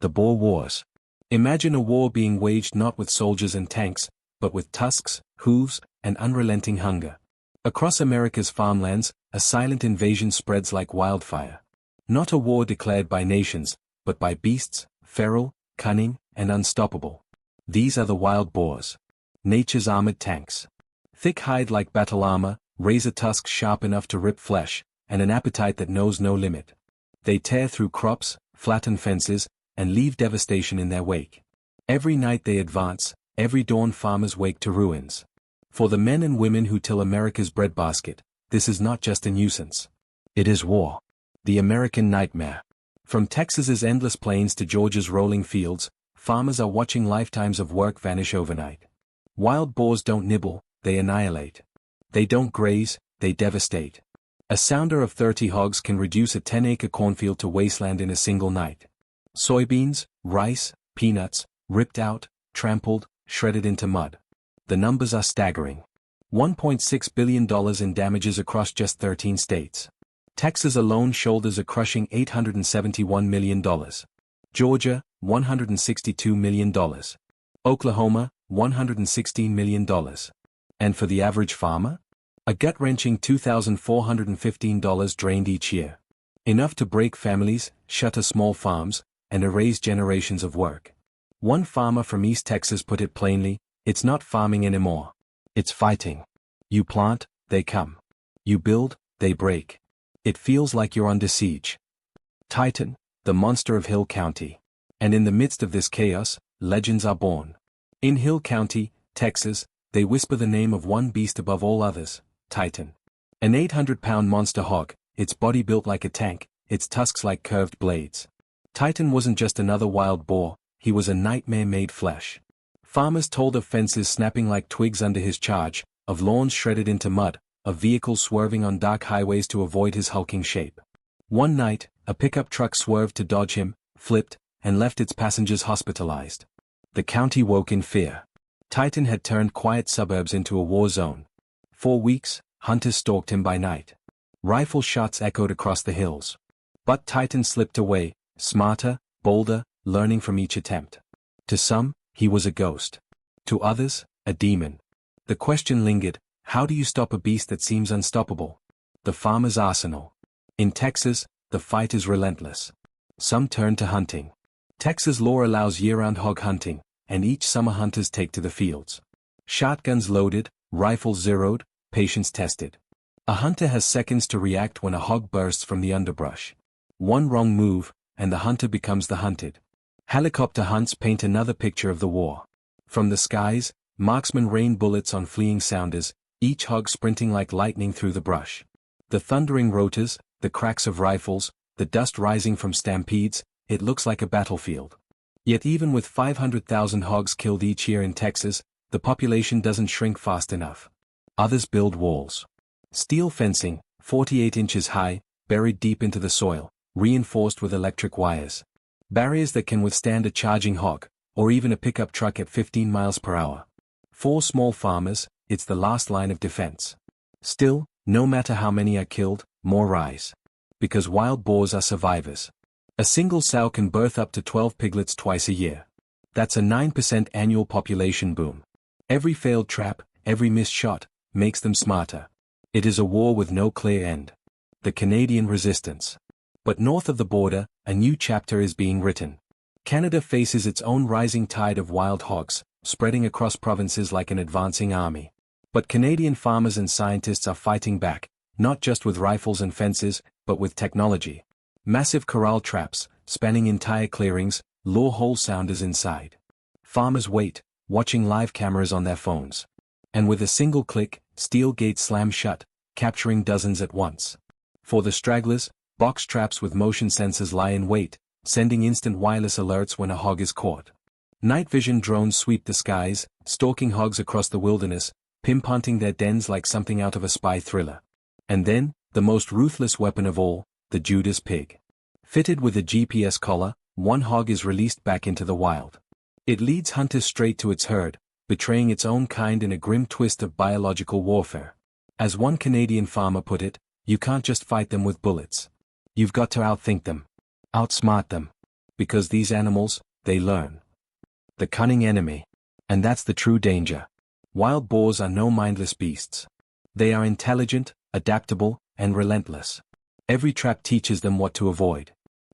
The Boer Wars. Imagine a war being waged not with soldiers and tanks, but with tusks, hooves, and unrelenting hunger. Across America's farmlands, a silent invasion spreads like wildfire. Not a war declared by nations, but by beasts, feral, cunning, and unstoppable. These are the wild boars. Nature's armored tanks. Thick hide like battle armor, razor tusks sharp enough to rip flesh, and an appetite that knows no limit. They tear through crops, flatten fences, and leave devastation in their wake. Every night they advance, every dawn farmers wake to ruins. For the men and women who till America's breadbasket, this is not just a nuisance. It is war. The American nightmare. From Texas's endless plains to Georgia's rolling fields, farmers are watching lifetimes of work vanish overnight. Wild boars don't nibble, they annihilate. They don't graze, they devastate. A sounder of 30 hogs can reduce a 10-acre cornfield to wasteland in a single night. Soybeans, rice, peanuts, ripped out, trampled, shredded into mud. The numbers are staggering. $1.6 billion in damages across just 13 states. Texas alone shoulders a crushing $871 million. Georgia, $162 million. Oklahoma, $116 million. And for the average farmer? A gut-wrenching $2,415 drained each year. Enough to break families, shutter small farms, and erase generations of work. One farmer from East Texas put it plainly, it's not farming anymore. It's fighting. You plant, they come. You build, they break. It feels like you're under siege. Titan, the monster of Hill County. And in the midst of this chaos, legends are born. In Hill County, Texas, they whisper the name of one beast above all others, Titan. An 800-pound monster hog, its body built like a tank, its tusks like curved blades. Titan wasn't just another wild boar, he was a nightmare made flesh. Farmers told of fences snapping like twigs under his charge, of lawns shredded into mud, of vehicles swerving on dark highways to avoid his hulking shape. One night, a pickup truck swerved to dodge him, flipped, and left its passengers hospitalized. The county woke in fear. Titan had turned quiet suburbs into a war zone. For weeks, hunters stalked him by night. Rifle shots echoed across the hills. But Titan slipped away, smarter, bolder, learning from each attempt. To some, he was a ghost. To others, a demon. The question lingered, how do you stop a beast that seems unstoppable? The farmer's arsenal. In Texas, the fight is relentless. Some turn to hunting. Texas law allows year-round hog hunting, and each summer hunters take to the fields. Shotguns loaded, rifles zeroed, patience tested. A hunter has seconds to react when a hog bursts from the underbrush. One wrong move, and the hunter becomes the hunted. Helicopter hunts paint another picture of the war. From the skies, marksmen rain bullets on fleeing sounders, each hog sprinting like lightning through the brush. The thundering rotors, the cracks of rifles, the dust rising from stampedes, it looks like a battlefield. Yet even with 500,000 hogs killed each year in Texas, the population doesn't shrink fast enough. Others build walls. Steel fencing, 48 inches high, buried deep into the soil, reinforced with electric wires. Barriers that can withstand a charging hog, or even a pickup truck at 15 miles per hour. For small farmers, it's the last line of defense. Still, no matter how many are killed, more rise. Because wild boars are survivors. A single sow can birth up to 12 piglets twice a year. That's a 9% annual population boom. Every failed trap, every missed shot, makes them smarter. It is a war with no clear end. The Canadian resistance. But north of the border, a new chapter is being written. Canada faces its own rising tide of wild hogs, spreading across provinces like an advancing army. But Canadian farmers and scientists are fighting back, not just with rifles and fences, but with technology. Massive corral traps, spanning entire clearings, lure hole sounders inside. Farmers wait, watching live cameras on their phones. And with a single click, steel gates slam shut, capturing dozens at once. For the stragglers, box traps with motion sensors lie in wait, sending instant wireless alerts when a hog is caught. Night vision drones sweep the skies, stalking hogs across the wilderness, pinpointing their dens like something out of a spy thriller. And then, the most ruthless weapon of all, the Judas pig. Fitted with a GPS collar, one hog is released back into the wild. It leads hunters straight to its herd, betraying its own kind in a grim twist of biological warfare. As one Canadian farmer put it, you can't just fight them with bullets. You've got to outthink them. Outsmart them. Because these animals, they learn. The cunning enemy. And that's the true danger. Wild boars are no mindless beasts. They are intelligent, adaptable, and relentless. Every trap teaches them what to avoid.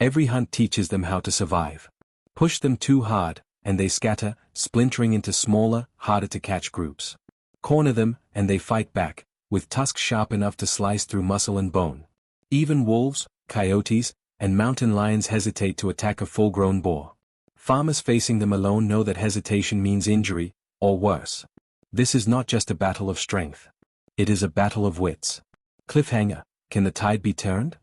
Every hunt teaches them how to survive. Push them too hard, and they scatter, splintering into smaller, harder-to-catch groups. Corner them, and they fight back, with tusks sharp enough to slice through muscle and bone. Even wolves, coyotes, and mountain lions hesitate to attack a full-grown boar. Farmers facing them alone know that hesitation means injury, or worse. This is not just a battle of strength. It is a battle of wits. Cliffhanger: can the tide be turned?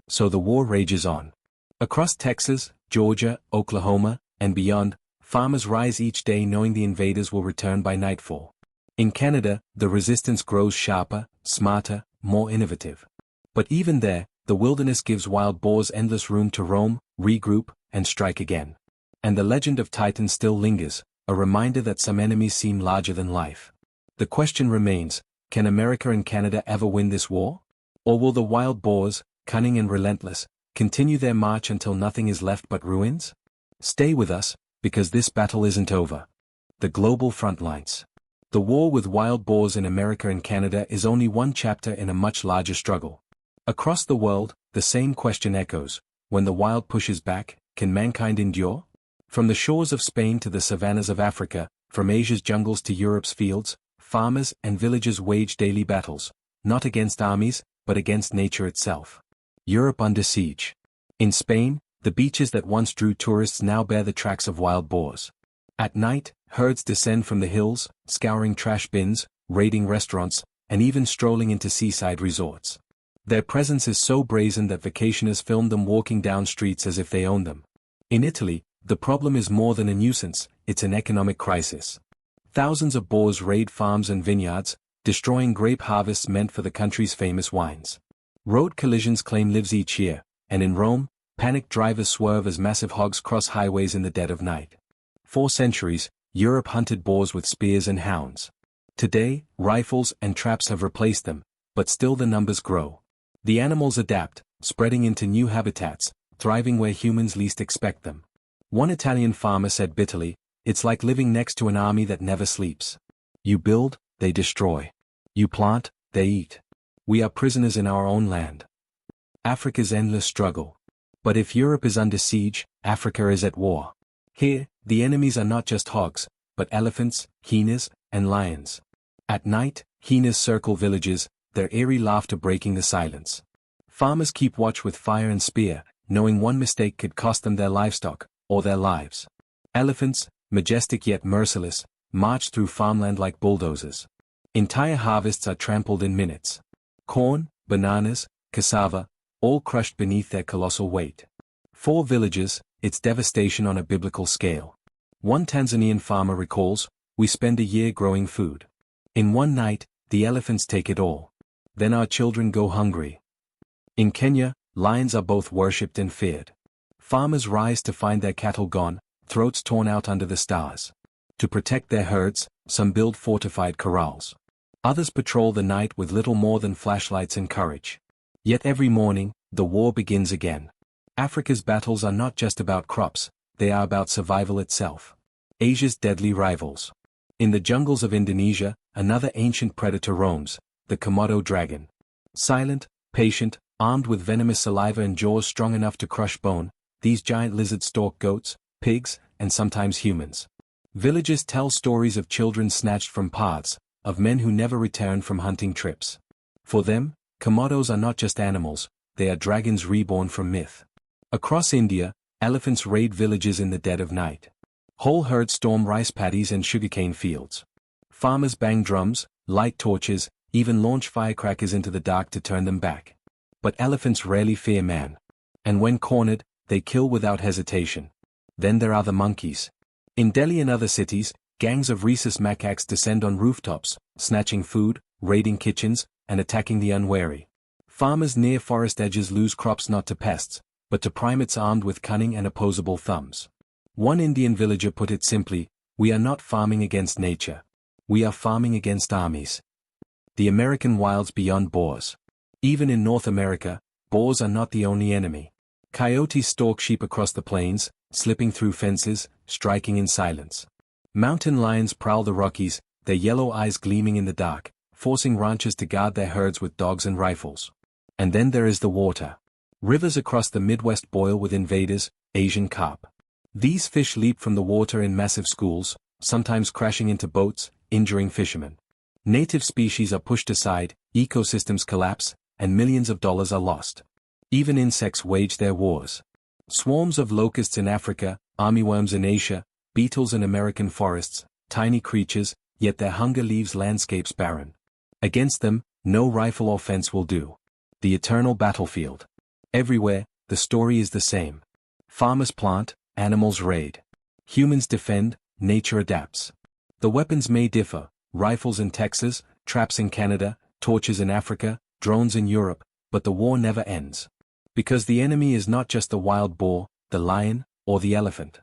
So the war rages on. Across Texas, Georgia, Oklahoma, and beyond, farmers rise each day knowing the invaders will return by nightfall. In Canada, the resistance grows sharper, smarter, more innovative. But even there, the wilderness gives wild boars endless room to roam, regroup, and strike again. And the legend of Titan still lingers, a reminder that some enemies seem larger than life. The question remains, can America and Canada ever win this war? Or will the wild boars, cunning and relentless, continue their march until nothing is left but ruins? Stay with us, because this battle isn't over. The global frontlines. The war with wild boars in America and Canada is only one chapter in a much larger struggle. Across the world, the same question echoes: when the wild pushes back, can mankind endure? From the shores of Spain to the savannas of Africa, from Asia's jungles to Europe's fields, farmers and villagers wage daily battles, not against armies, but against nature itself. Europe under siege. In Spain, the beaches that once drew tourists now bear the tracks of wild boars. At night, herds descend from the hills, scouring trash bins, raiding restaurants, and even strolling into seaside resorts. Their presence is so brazen that vacationers film them walking down streets as if they own them. In Italy, the problem is more than a nuisance, it's an economic crisis. Thousands of boars raid farms and vineyards, destroying grape harvests meant for the country's famous wines. Road collisions claim lives each year, and in Rome, panicked drivers swerve as massive hogs cross highways in the dead of night. For centuries, Europe hunted boars with spears and hounds. Today, rifles and traps have replaced them, but still the numbers grow. The animals adapt, spreading into new habitats, thriving where humans least expect them. One Italian farmer said bitterly, "It's like living next to an army that never sleeps. You build, they destroy. You plant, they eat. We are prisoners in our own land." Africa's endless struggle. But if Europe is under siege, Africa is at war. Here, the enemies are not just hogs, but elephants, hyenas, and lions. At night, hyenas circle villages, their eerie laughter breaking the silence. Farmers keep watch with fire and spear, knowing one mistake could cost them their livestock, or their lives. Elephants, majestic yet merciless, march through farmland like bulldozers. Entire harvests are trampled in minutes. Corn, bananas, cassava, all crushed beneath their colossal weight. For villagers, it's devastation on a biblical scale. One Tanzanian farmer recalls, "We spend a year growing food. In one night, the elephants take it all. Then our children go hungry." In Kenya, lions are both worshipped and feared. Farmers rise to find their cattle gone, throats torn out under the stars. To protect their herds, some build fortified corrals. Others patrol the night with little more than flashlights and courage. Yet every morning, the war begins again. Africa's battles are not just about crops, they are about survival itself. Asia's deadly rivals. In the jungles of Indonesia, another ancient predator roams, the Komodo dragon. Silent, patient, armed with venomous saliva and jaws strong enough to crush bone, these giant lizards stalk goats, pigs, and sometimes humans. Villagers tell stories of children snatched from paths, of men who never returned from hunting trips. For them, Komodos are not just animals, they are dragons reborn from myth. Across India, elephants raid villages in the dead of night. Whole herds storm rice paddies and sugarcane fields. Farmers bang drums, light torches, even launch firecrackers into the dark to turn them back. But elephants rarely fear man. And when cornered, they kill without hesitation. Then there are the monkeys. In Delhi and other cities, gangs of rhesus macaques descend on rooftops, snatching food, raiding kitchens, and attacking the unwary. Farmers near forest edges lose crops not to pests, but to primates armed with cunning and opposable thumbs. One Indian villager put it simply, "We are not farming against nature. We are farming against armies." The American wilds beyond boars. Even in North America, boars are not the only enemy. Coyotes stalk sheep across the plains, slipping through fences, striking in silence. Mountain lions prowl the Rockies, their yellow eyes gleaming in the dark, forcing ranchers to guard their herds with dogs and rifles. And then there is the water. Rivers across the Midwest boil with invaders, Asian carp. These fish leap from the water in massive schools, sometimes crashing into boats, injuring fishermen. Native species are pushed aside, ecosystems collapse, and millions of dollars are lost. Even insects wage their wars. Swarms of locusts in Africa, armyworms in Asia, beetles in American forests, tiny creatures, yet their hunger leaves landscapes barren. Against them, no rifle or fence will do. The eternal battlefield. Everywhere, the story is the same. Farmers plant, animals raid. Humans defend, nature adapts. The weapons may differ, rifles in Texas, traps in Canada, torches in Africa, drones in Europe, but the war never ends. Because the enemy is not just the wild boar, the lion, or the elephant.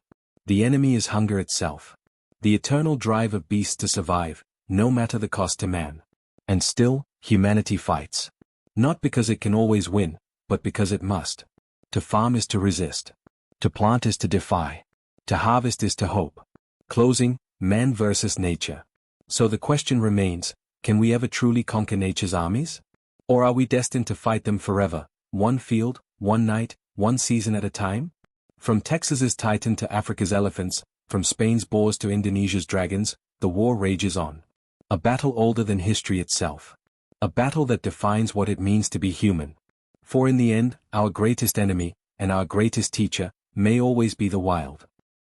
The enemy is hunger itself. The eternal drive of beasts to survive, no matter the cost to man. And still, humanity fights. Not because it can always win, but because it must. To farm is to resist. To plant is to defy. To harvest is to hope. Closing, man versus nature. So the question remains, can we ever truly conquer nature's armies? Or are we destined to fight them forever, one field, one night, one season at a time? From Texas's titan to Africa's elephants, from Spain's boars to Indonesia's dragons, the war rages on. A battle older than history itself. A battle that defines what it means to be human. For in the end, our greatest enemy, and our greatest teacher, may always be the wild.